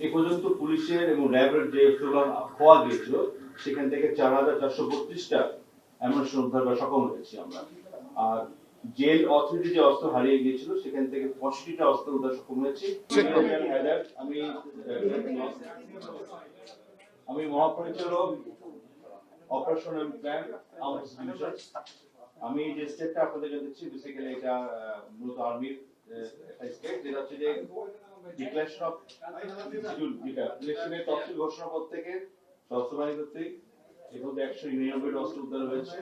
এ পর্যন্ত পুলিশের এবং র্যাবের যে স্লোগান খোয়া গিয়েছিল সেখান থেকে 4432টা অ্যামুনিশন উদ্ধার করা সক্ষম হয়েছি আমরা। আর জেল অথরিটি যে অস্ত্র হারিয়ে গিয়েছিল সেখান থেকে 65টা অস্ত্র উদ্ধার সক্ষম হয়েছি। আমি মহাপরিচালক operation and plan arms division. আমি যে স্টেটটা আপনাদেরকে দিচ্ছি বেসিক্যালি এটা মূলত আর্মির একটা স্টেট, যেটা হচ্ছে যে ডিক্লারেশন অফ ইলেকশনের তফসিল ঘোষণাপত্র থেকে সশস্ত্র বাহিনী কর্তৃক এখন 199 অস্ত্র উদ্ধার হয়েছে,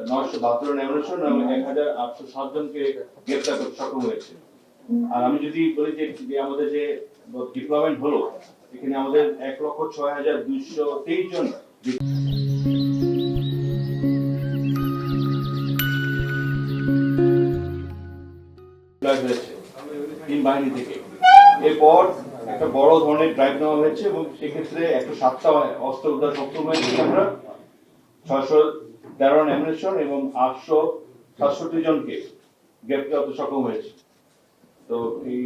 1972 অ্যামুনিশন এবং 1807 জনকে গ্রেফতার করতে সক্ষম হয়েছে। আর আমি যদি বলি যে আমাদের যে ডিপ্লয়মেন্ট হলো, এখানে আমাদের 1,06,223 জন হয়েছে তিন বাহিনী থেকে। এরপর একটা বড় ধরনের ড্রাইভ নেওয়া হয়েছে এবং সেক্ষেত্রে 107টা অস্ত্র উদ্ধার সক্ষম হয়েছে আমরা, 613 অ্যামুনিশন এবং 867 জনকে গ্রেফতার করতে সক্ষম হয়েছে। তো এই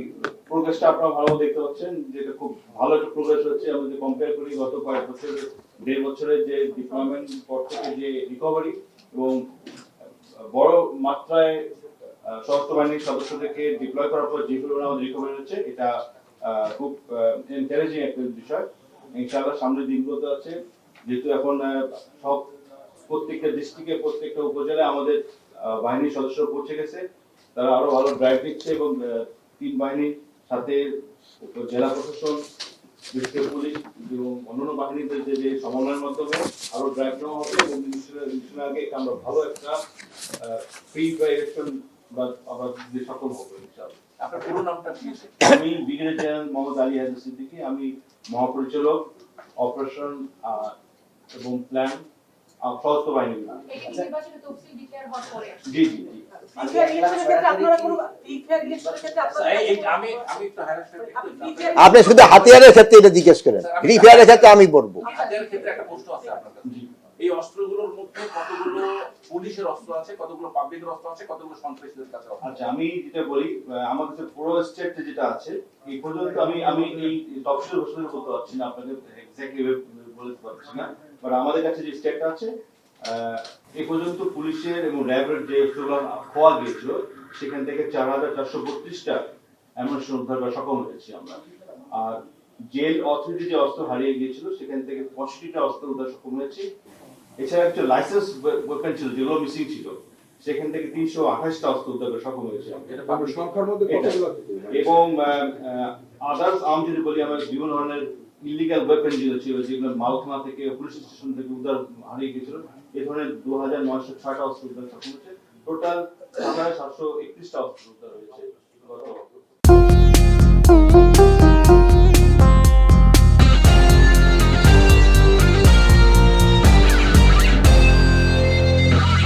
প্রোগ্রেসটা আপনারা ভালো দেখতে পাচ্ছেন, যেটা খুব ভালো একটা প্রোগ্রেস হচ্ছে। আমরা যদি কম্পেয়ার করি গত কয়েক বছর, 1.5 বছরের যে ডিপ্লয়মেন্ট পর থেকে যে রিকভারি এবং বড় মাত্রায় সশস্ত্র বাহিনীর সদস্যদেরকে ডিপ্লয় করার পর যে পরিমাণ আমাদের রিকভারি হচ্ছে, এটা খুব এনকারেজিং একটা বিষয়। ইনশাআল্লাহ সামনের দিনগুলোতে আছে, যেহেতু এখন সব প্রত্যেকটা ডিস্ট্রিক্টে প্রত্যেকটা উপজেলায় আমাদের বাহিনীর সদস্য পৌঁছে গেছে, তারা আরো ভালো ড্রাইভ দিচ্ছে এবং তিন বাহিনীর সাথে জেলা প্রশাসন, ডিস্ট্রিক্ট পুলিশ এবং অন্যান্য বাহিনীদের যে সমন্বয়ের মাধ্যমে আরো ড্রাইভ নেওয়া হবে এবং ইলেকশনের আগে আমরা ভালো একটা ফ্রি ইলেকশন বা আবার যে সক্ষম হবে ইনশাআল্লাহ। আপনার পুরো নামটা কি? আমি ব্রিগেডিয়ার জেনারেল মোহাম্মদ আলী হায়দার সিদ্দিকী। আমি মহাপরিচালক অপারেশন এবং প্ল্যান সশস্ত্র বাহিনী। জি জি জি। আপনি শুধু হাতিয়ারের ক্ষেত্রে এটা জিজ্ঞেস করেন, রিফায়ারের ক্ষেত্রে আমি বলবো। হাতিয়ারের ক্ষেত্রে একটা প্রশ্ন আছে আপনার কাছে। এই অস্ত্রগুলোর মধ্যে কতগুলো পুলিশের অস্ত্র আছে, কতগুলো পাবলিকের অস্ত্র আছে, কতগুলো সন্ত্রাসীদের কাছে আছে? আচ্ছা, আমি যেটা বলি, আমার কাছে পুরো স্টেট যেটা আছে এই পর্যন্ত আমি এই তফসিল ঘোষণা করতে পারছি না, আপনাদের এক্স্যাক্টলি বলতে পারছি না, বাট আমাদের কাছে যে স্টেটটা আছে এই পর্যন্ত পুলিশের এবং র্যাবের যে স্লোগান খোয়া গিয়েছিল সেখান থেকে 4432টা অ্যামুনিশন উদ্ধার করা সক্ষম হয়েছি আমরা। আর জেল অথরিটি যে অস্ত্র হারিয়ে গিয়েছিল সেখান থেকে 65টা অস্ত্র উদ্ধার সক্ষম হয়েছি। এছাড়া একটা লাইসেন্স ওয়েপন ছিল যেগুলো মিসিং ছিল, সেখান থেকে 328টা অস্ত্র উদ্ধার করা সক্ষম হয়েছে সংখ্যার মধ্যে কতগুলো এবং আদার্স আর্ম যদি বলি, আমরা বিভিন্ন ধরনের ইলিগাল ওয়েপন যেগুলো ছিল, যেগুলো মালখানা থেকে পুলিশ স্টেশন থেকে উদ্ধার হারিয়ে গিয়েছিল, এই ধরনের 2906টা অস্ত্র উদ্ধার সক্ষম হয়েছে। টোটাল 731টা অস্ত্র উদ্ধার হয়েছে গত